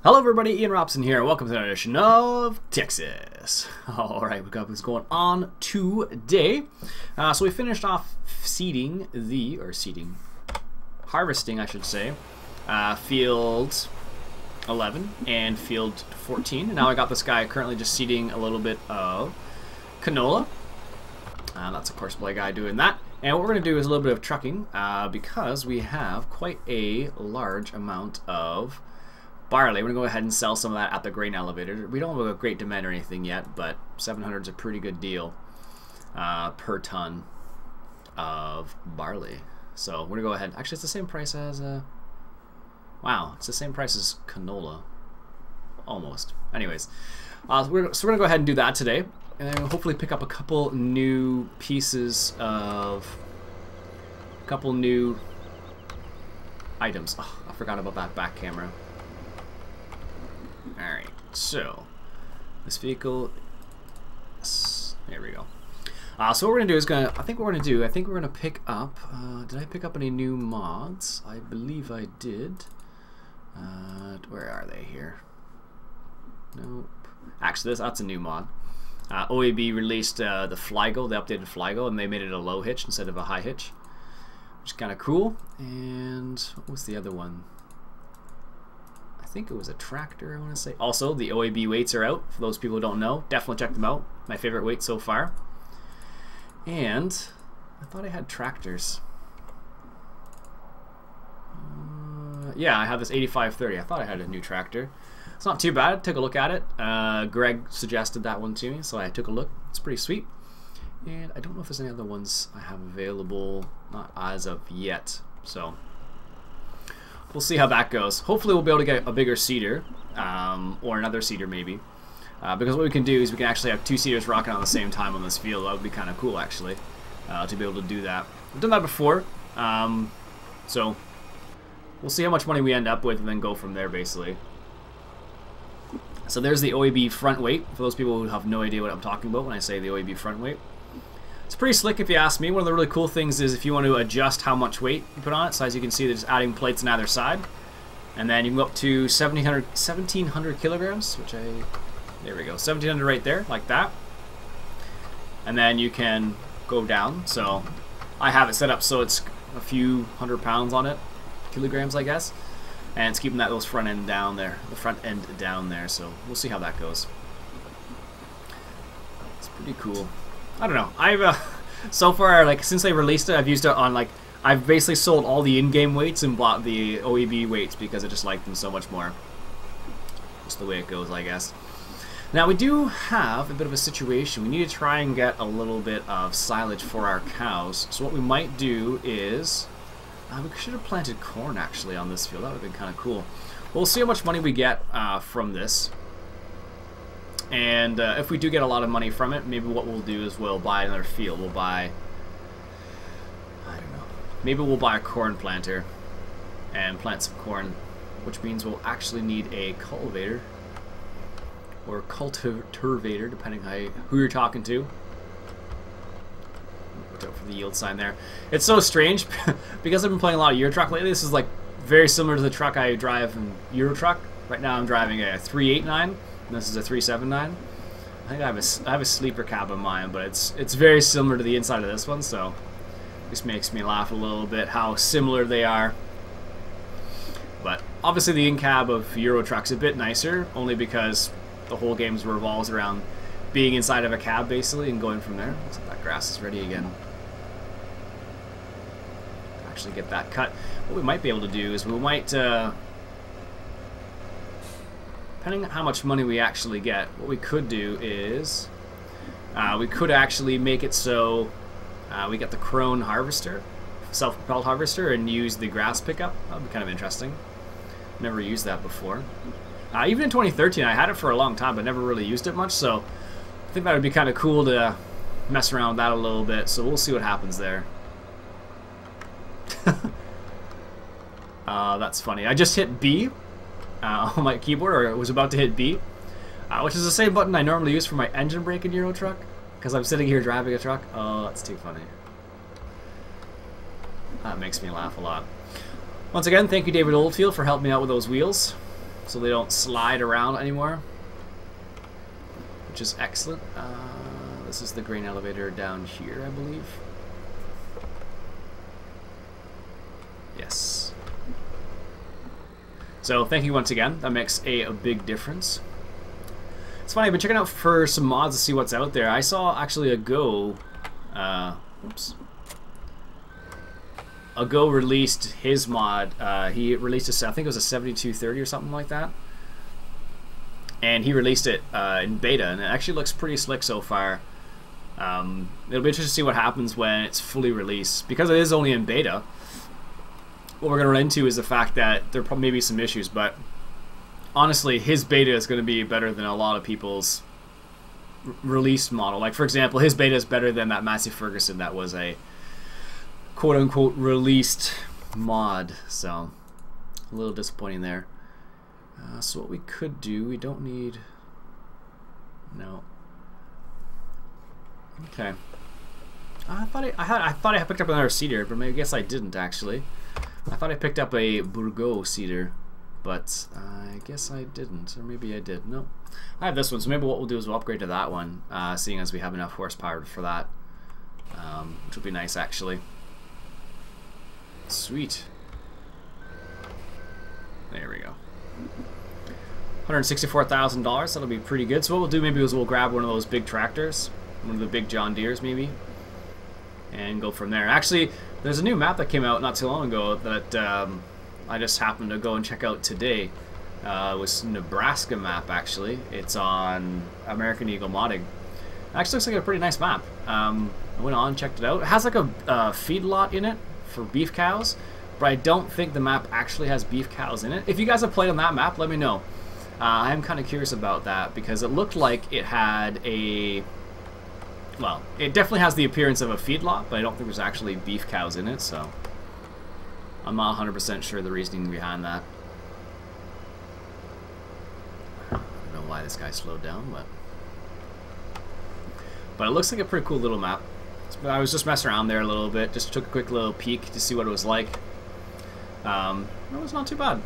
Hello everybody, Ian Robson here. Welcome to another edition of Texas. Alright, we got what's going on today. So we finished off harvesting I should say, field 11 and field 14. And now I got this guy currently just seeding a little bit of canola. That's of course my guy doing that. And what we're going to do is a little bit of trucking because we have quite a large amount of barley. We're going to go ahead and sell some of that at the grain elevator. We don't have a great demand or anything yet, but 700 is a pretty good deal per ton of barley. So we're going to go ahead. Actually, it's the same price as... wow, it's the same price as canola. Almost. Anyways, so we're going to go ahead and do that today. And then hopefully pick up a couple new pieces of... a couple new items. Oh, I forgot about that back camera. Alright, so this vehicle, there we go. So what we're gonna do is I think we're gonna pick up. Did I pick up any new mods? I believe I did. Where are they here? Nope. Actually, that's a new mod. OAB released the Flygo, the updated Flygo, and they made it a low hitch instead of a high hitch, which is kind of cool. And what was the other one? I think it was a tractor, I want to say. Also, the OAB weights are out. For those people who don't know, definitely check them out. My favorite weight so far. And I thought I had tractors. Yeah, I have this 8530. I thought I had a new tractor. It's not too bad. Took a look at it. Greg suggested that one to me, so I took a look. It's pretty sweet. And I don't know if there's any other ones I have available, not as of yet. So we'll see how that goes. Hopefully we'll be able to get a bigger seeder, or another seeder maybe. Because what we can do is we can actually have two seeders rocking on the same time on this field. That would be kind of cool actually, to be able to do that. I've done that before, so we'll see how much money we end up with and then go from there basically. So there's the OAB front weight, for those people who have no idea what I'm talking about when I say the OAB front weight. It's pretty slick if you ask me. One of the really cool things is if you want to adjust how much weight you put on it. So as you can see, they're just adding plates on either side. And then you can go up to 1,700 kilograms, which there we go, 1,700 right there, like that. And then you can go down. So I have it set up so it's a few hundred pounds on it, kilograms I guess. And it's keeping those front end down there, the front end down there. So we'll see how that goes. It's pretty cool. I don't know. I've so far, like since they released it, I've used it on I've basically sold all the in-game weights and bought the OEB weights because I just like them so much more. Just the way it goes, I guess. Now we do have a bit of a situation. We need to try and get a little bit of silage for our cows. So what we might do is we should have planted corn actually on this field. That would have been kind of cool. We'll see how much money we get from this. And if we do get a lot of money from it, maybe what we'll do is we'll buy another field. We'll buy, I don't know, maybe we'll buy a corn planter and plant some corn, which means we'll actually need a cultivator or cultivator, depending on who you're talking to. Watch out for the yield sign there. It's so strange because I've been playing a lot of Euro Truck lately. This is like very similar to the truck I drive in Euro Truck. Right now I'm driving a 389. This is a 379. I think I have a sleeper cab in mine, but it's very similar to the inside of this one, so this makes me laugh a little bit how similar they are. But obviously the in-cab of Euro Truck's a bit nicer, only because the whole game revolves around being inside of a cab basically and going from there. Looks like that grass is ready again. Actually get that cut. What we might be able to do is we might depending on how much money we actually get, what we could do is we could actually make it so we get the Crone harvester, self-propelled harvester, and use the grass pickup. That would be kind of interesting. Never used that before. Even in 2013, I had it for a long time, but never really used it much, so I think that would be kind of cool to mess around with that a little bit, so we'll see what happens there. That's funny. I just hit B on my keyboard, or was about to hit B, which is the same button I normally use for my engine brake in Euro Truck, because I'm sitting here driving a truck. Oh, that's too funny. That makes me laugh a lot. Once again, thank you David Oldfield for helping me out with those wheels. so they don't slide around anymore, which is excellent. This is the grain elevator down here, I believe. Yes. So thank you once again. That makes a big difference. It's funny, I've been checking out for some mods to see what's out there. I saw actually a Go released his mod. He released a, I think it was a 7230 or something like that. And he released it in beta, and it actually looks pretty slick so far. It'll be interesting to see what happens when it's fully released. Because it is only in beta, what we're going to run into is the fact that there probably may be some issues, but honestly, his beta is going to be better than a lot of people's released model. Like, for example, his beta is better than that Massey Ferguson that was a quote-unquote released mod, so a little disappointing there. So what we could do, we don't need... No. Okay. I thought I picked up another cedar, but maybe I guess I didn't actually. I thought I picked up a Bourgeau cedar, but I guess I didn't, or maybe I did. No, I have this one, so maybe what we'll do is we'll upgrade to that one, seeing as we have enough horsepower for that, which would be nice actually. Sweet. There we go. $164,000. That'll be pretty good. So what we'll do maybe is we'll grab one of those big tractors, one of the big John Deeres maybe, and go from there. Actually, there's a new map that came out not too long ago that I just happened to go and check out today. It was Nebraska map actually. It's on American Eagle Modding. It actually looks like a pretty nice map. I went on, checked it out. It has like a feedlot in it for beef cows, but I don't think the map actually has beef cows in it. If you guys have played on that map, let me know. I'm kind of curious about that because it looked like it had a... Well, it definitely has the appearance of a feedlot, but I don't think there's actually beef cows in it, so I'm not 100% sure the reasoning behind that. I don't know why this guy slowed down, but it looks like a pretty cool little map. I was just messing around there a little bit, just took a quick little peek to see what it was like. It was not too bad.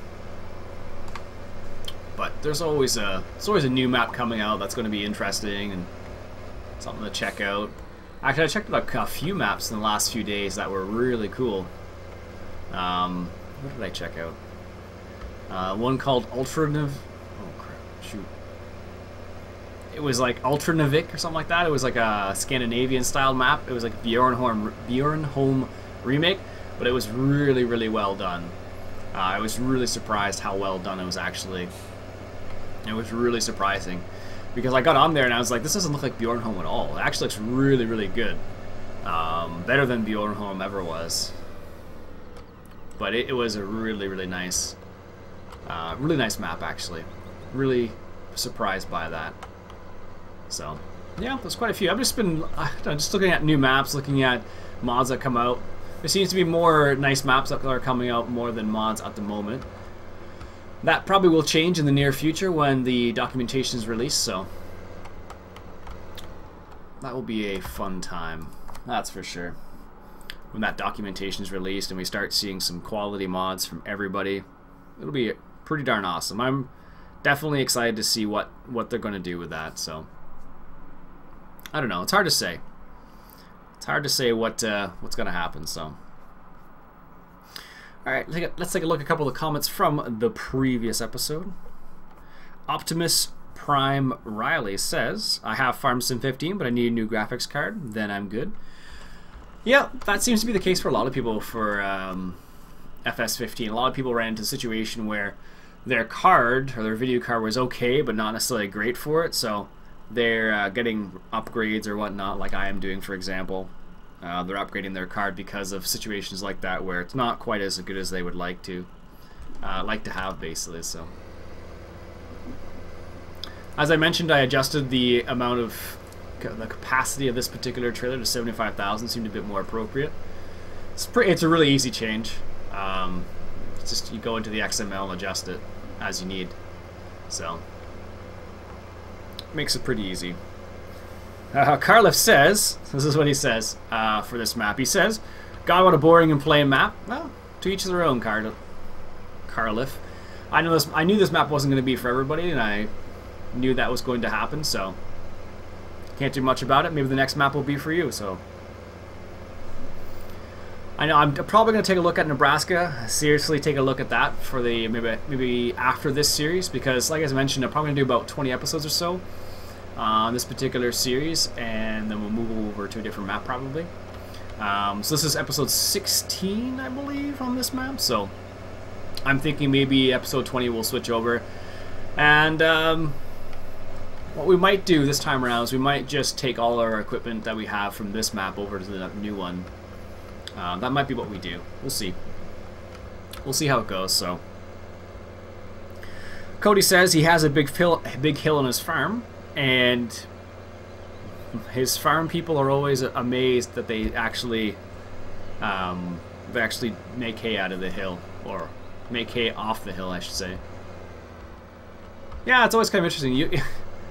But there's always a new map coming out that's going to be interesting and something to check out. Actually, I checked out a few maps in the last few days that were really cool. What did I check out? One called Ultranav... Oh crap, shoot. It was like Ultranavik or something like that. It was like a Scandinavian style map. It was like Bjornholm remake, but it was really, really well done. I was really surprised how well done it was actually. It was really surprising. Because I got on there and I was like, this doesn't look like Bjornholm at all. It actually looks really, really good. Better than Bjornholm ever was. But it was a really, really nice map actually. Really surprised by that. So, yeah, there's quite a few. I've just been just looking at new maps, looking at mods that come out. There seems to be more nice maps that are coming out more than mods at the moment. That probably will change in the near future when the documentation is released, so that will be a fun time, that's for sure. When that documentation is released and we start seeing some quality mods from everybody, it'll be pretty darn awesome. I'm definitely excited to see what they're going to do with that, so I don't know, it's hard to say. It's hard to say what's going to happen, so. Alright, let's take a look at a couple of comments from the previous episode. Optimus Prime Riley says, I have FarmSim 15, but I need a new graphics card, then I'm good. Yeah, that seems to be the case for a lot of people for FS15. A lot of people ran into a situation where their card, or their video card, was okay, but not necessarily great for it, so they're getting upgrades or whatnot, like I am doing, for example. They're upgrading their card because of situations like that where it's not quite as good as they would like to have, basically. So, as I mentioned, I adjusted the amount of the capacity of this particular trailer to 75,000. Seemed a bit more appropriate. It's a really easy change. It's just you go into the XML and adjust it as you need. So, makes it pretty easy. Carliff says, this is what he says for this map. He says, God, what a boring and plain map. Well, to each their own, Carliff. I knew this map wasn't going to be for everybody, and I knew that was going to happen, so can't do much about it. Maybe the next map will be for you, so I know I'm probably going to take a look at Nebraska, seriously take a look at that for the maybe after this series, because like I mentioned, I'm probably going to do about 20 episodes or so on this particular series, and then we'll move over to a different map probably. So this is episode 16, I believe, on this map, so I'm thinking maybe episode 20 we'll switch over, and what we might do this time around is we might just take all our equipment that we have from this map over to the new one. That might be what we do. We'll see. We'll see how it goes. So, Cody says he has a big hill on his farm, and his farm people are always amazed that they actually make hay out of the hill, or make hay off the hill, I should say. Yeah, it's always kind of interesting.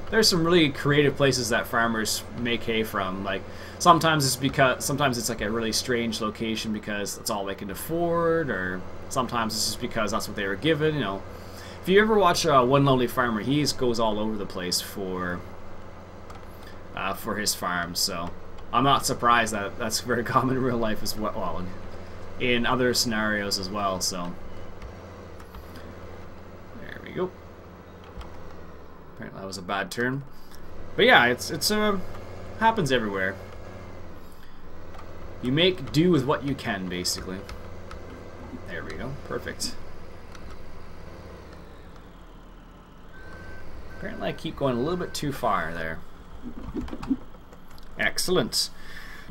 There's some really creative places that farmers make hay from. Like sometimes it's like a really strange location because that's all they can afford, or sometimes it's just because that's what they were given. You know, if you ever watch One Lonely Farmer, he goes all over the place for his farm. So I'm not surprised that that's very common in real life as well. Well, in other scenarios as well. So there we go. That was a bad turn, but yeah, it's happens everywhere. You make do with what you can, basically. There we go, perfect. Apparently, I keep going a little bit too far there. Excellent.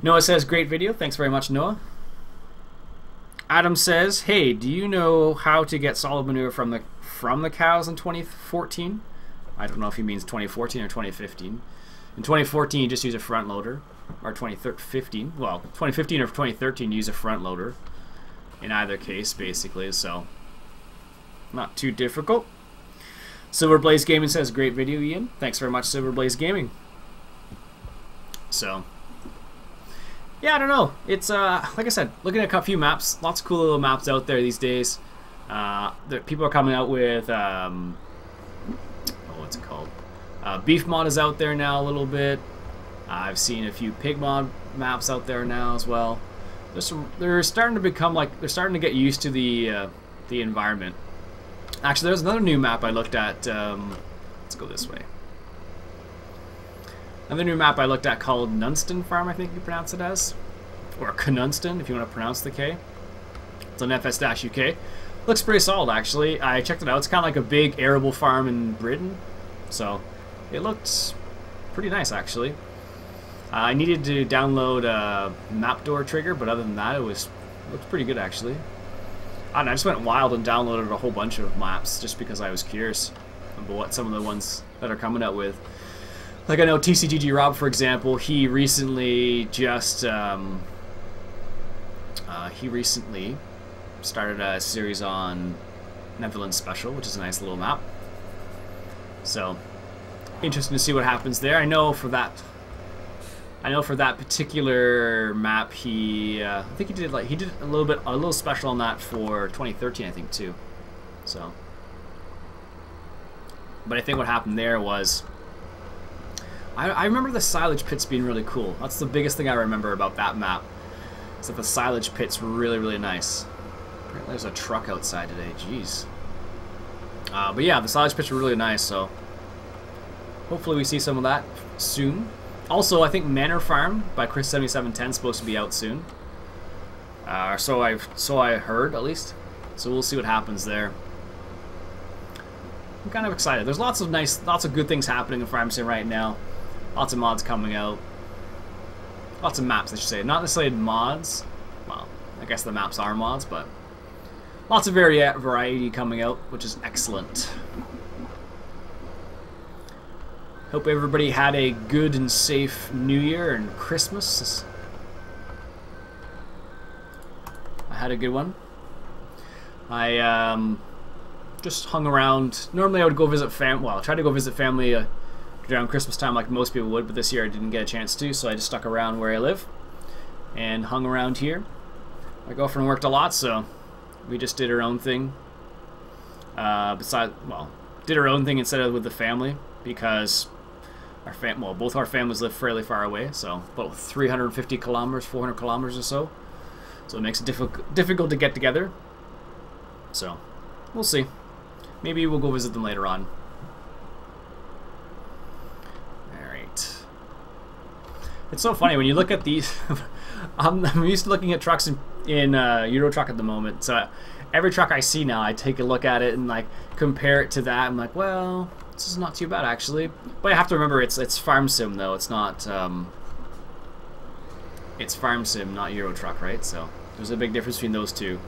Noah says, "Great video. Thanks very much, Noah." Adam says, "Hey, do you know how to get solid manure from the cows in 2014?" I don't know if he means 2014 or 2015. In 2014, you just use a front loader, or 2015. Well, 2015 or 2013, use a front loader. In either case, basically, so not too difficult. Silverblaze Gaming says, "Great video, Ian." Thanks very much, Silverblaze Gaming. So, yeah, I don't know. It's like I said, looking at a few maps, lots of cool little maps out there these days. People are coming out with. What's it called? Beef mod is out there now a little bit. I've seen a few pig mod maps out there now as well. They're starting to become like they're starting to get used to the environment. Actually, there's another new map I looked at. Let's go this way. Another new map I looked at called Nunston Farm, I think you pronounce it as, or Knunston if you want to pronounce the K. It's on FS-UK. Looks pretty solid, actually. I checked it out. It's kind of like a big arable farm in Britain. So, it looked pretty nice, actually. I needed to download a map door trigger, but other than that, it looked pretty good, actually. I just went wild and downloaded a whole bunch of maps just because I was curious about what some of the ones that are coming out with. Like I know TCGG Rob, for example, he recently just started a series on Netherlands Special, which is a nice little map. So, interesting to see what happens there. I know for that particular map, I think he did a little special on that for 2013, I think too. So, but I think what happened there was, I remember the silage pits being really cool. That's the biggest thing I remember about that map. Is that the silage pits were really, really nice. Apparently there's a truck outside today, jeez. But yeah, the silage pits were really nice, so hopefully we see some of that soon. Also, I think Manor Farm by Chris7710 is supposed to be out soon. So I heard, at least. So we'll see what happens there. I'm kind of excited. There's lots of good things happening in Farm Sim right now. Lots of mods coming out. Lots of maps, I should say. Not necessarily mods. Well, I guess the maps are mods, but lots of variety coming out, which is excellent. Hope everybody had a good and safe New Year and Christmas. I had a good one. I just hung around. Normally I would go visit I tried to go visit family around Christmas time like most people would, but this year I didn't get a chance to, so I just stuck around where I live and hung around here. My girlfriend worked a lot, so we just did our own thing. Besides, well, did our own thing instead of with the family because both our families live fairly far away, so about 350 kilometers, 400 kilometers or so. So it makes it difficult to get together. So we'll see. Maybe we'll go visit them later on. Alright. It's so funny when you look at these. I'm used to looking at trucks in Euro Truck at the moment. So every truck I see now, I take a look at it and like compare it to that. I'm like, well, this is not too bad actually. But I have to remember it's farm sim though. It's not. It's farm sim, not Euro Truck, right? So there's a big difference between those two.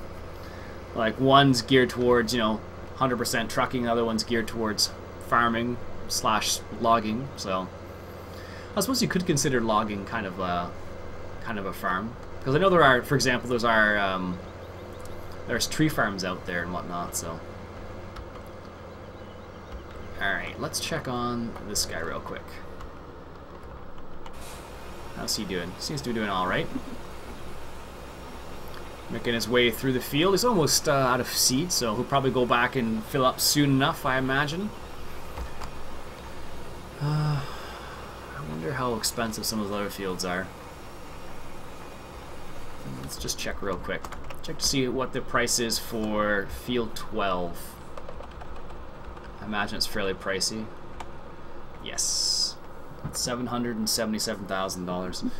Like one's geared towards 100% trucking, the other one's geared towards farming / logging. So I suppose you could consider logging kind of a farm, because I know there are, for example, there's tree farms out there and whatnot. So all right, let's check on this guy real quick. How's he doing? Seems to be doing all right. Making his way through the field. He's almost out of seed, so he'll probably go back and fill up soon enough, I imagine. I wonder how expensive some of those other fields are. Let's just check real quick. Check to see what the price is for field 12. I imagine it's fairly pricey. Yes. $777,000.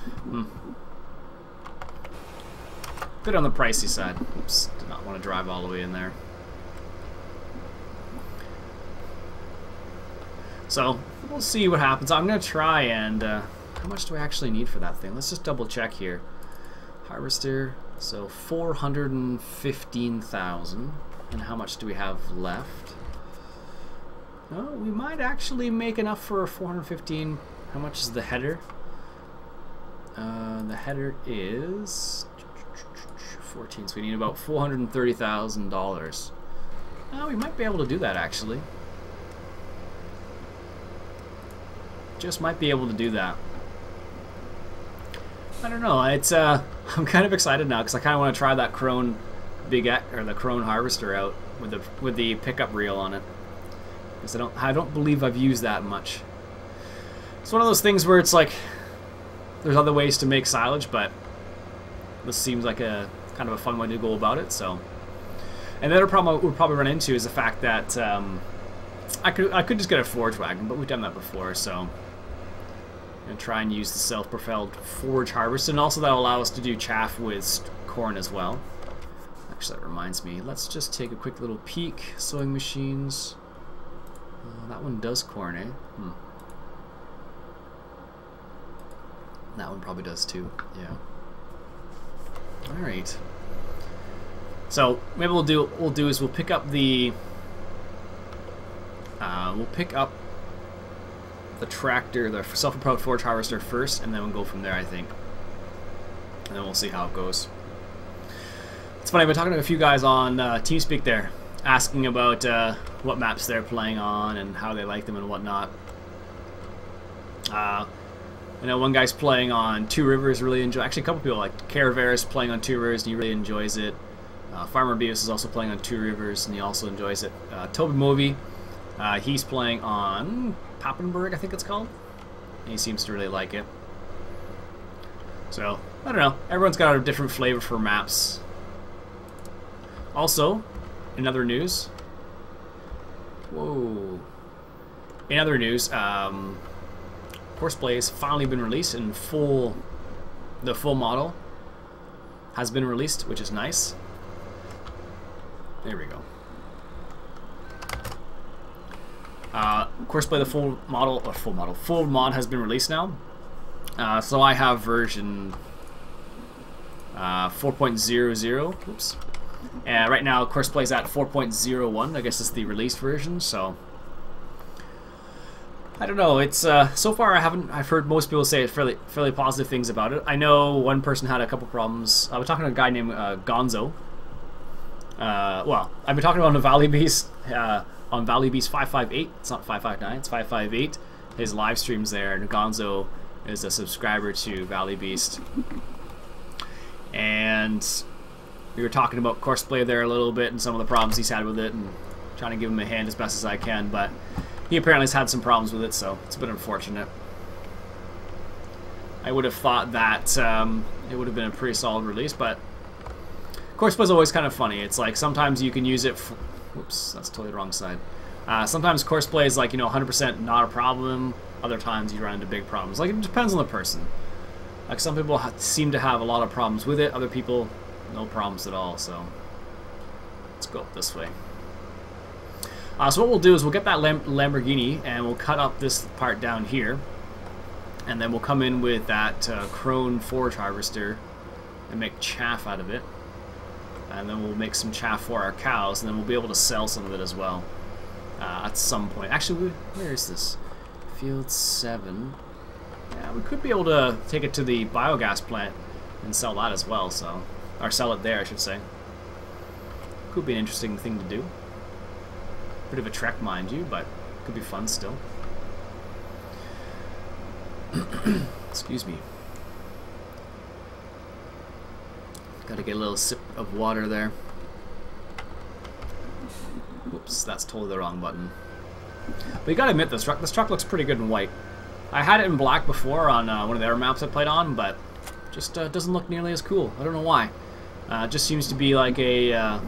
Bit on the pricey side. Oops, did not want to drive all the way in there. So we'll see what happens. I'm gonna try and how much do I actually need for that thing? Let's just double check here. Harvester. So 415,000. And how much do we have left? Oh, we might actually make enough for 415. How much is the header? The header is 14, so we need about $430,000. We might be able to do that actually. Just might be able to do that. I don't know. It's I'm kind of excited now because I kind of want to try that Krone the Krone harvester out with the pickup reel on it. Because I don't believe I've used that much. It's one of those things where it's like there's other ways to make silage, but this seems like a kind of a fun way to go about it. So, and the other problem I would probably run into is the fact that I could just get a forage wagon, but we've done that before. So, I'm gonna try and use the self-propelled forage harvest, and also that'll allow us to do chaff with corn as well. Actually, that reminds me. Let's just take a quick little peek. Sewing machines. That one does corn, eh? That one probably does too. Yeah. All right. So maybe we'll do we'll pick up the tractor, the self-propelled forage harvester first, and then we'll go from there, I think. And then we'll see how it goes. It's funny, I've been talking to a few guys on TeamSpeak there, asking about what maps they're playing on and how they like them and whatnot. I know one guy's playing on Two Rivers, really enjoy. Actually, a couple people like Caraveras playing on Two Rivers, and he really enjoys it. Farmer Beavis is also playing on Two Rivers, and he also enjoys it. Toby Movie, he's playing on Papenburg, I think it's called. And he seems to really like it. So I don't know. Everyone's got a different flavor for maps. Also, in other news. Whoa. In other news, Courseplay has finally been released in full. The full model has been released, which is nice. There we go. Courseplay, the full mod has been released now. So I have version 4.00. Oops. Right now, Courseplay is at 4.01. I guess it's the released version. So I don't know. It's so far I've heard most people say fairly positive things about it. I know one person had a couple problems. I was talking to a guy named Gonzo. Well, I've been talking about on Valley Beast on Valley Beast 558. It's not 559. It's 558. His live streams there, and Gonzo is a subscriber to Valley Beast. And we were talking about Courseplay there a little bit and some of the problems he's had with it, and trying to give him a hand as best as I can, but he apparently has had some problems with it, so it's a bit unfortunate. I would have thought that it would have been a pretty solid release, but courseplay is always kind of funny. It's like sometimes you can use it for, whoops, that's totally the wrong side. Sometimes courseplay is like, you know, 100% not a problem. Other times you run into big problems. Like, it depends on the person. Like, some people seem to have a lot of problems with it. Other people, no problems at all. So let's go up this way. So what we'll do is we'll get that Lamborghini and we'll cut up this part down here. And then we'll come in with that Crone forage harvester and make chaff out of it. And then we'll make some chaff for our cows, and then we'll be able to sell some of it as well at some point. Actually, where is this? Field 7. Yeah, we could be able to take it to the biogas plant and sell that as well, so... Or sell it there, I should say. Could be an interesting thing to do. Bit of a trek, mind you, but could be fun still. Excuse me. Gotta get a little sip of water there. Whoops, that's totally the wrong button. But you gotta admit, this truck looks pretty good in white. I had it in black before on one of the other maps I played on, but just doesn't look nearly as cool. I don't know why. It just seems to be like a...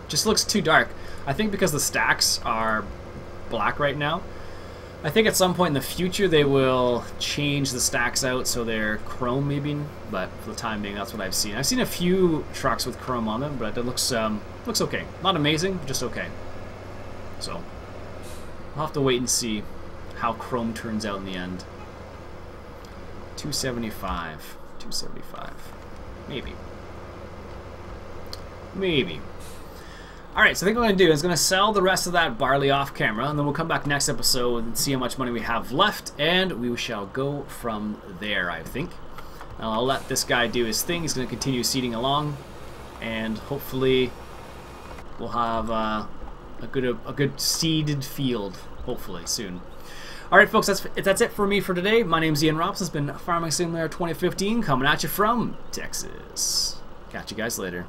just looks too dark. I think because the stacks are black right now. I think at some point in the future they will change the stacks out so they're chrome maybe, but for the time being that's what I've seen. I've seen a few trucks with chrome on them, but it looks okay. Not amazing, but just okay. So I'll have to wait and see how chrome turns out in the end. 275. 275. Maybe. Maybe. Alright, so I think what I'm going to do is going to sell the rest of that barley off camera, and then we'll come back next episode and see how much money we have left, and we shall go from there, I think. Now, I'll let this guy do his thing. He's going to continue seeding along, and hopefully we'll have a good seeded field, hopefully, soon. Alright, folks, that's it for me for today. My name's Iain Robson. It's been Farming Simulator 2015, coming at you from Texas. Catch you guys later.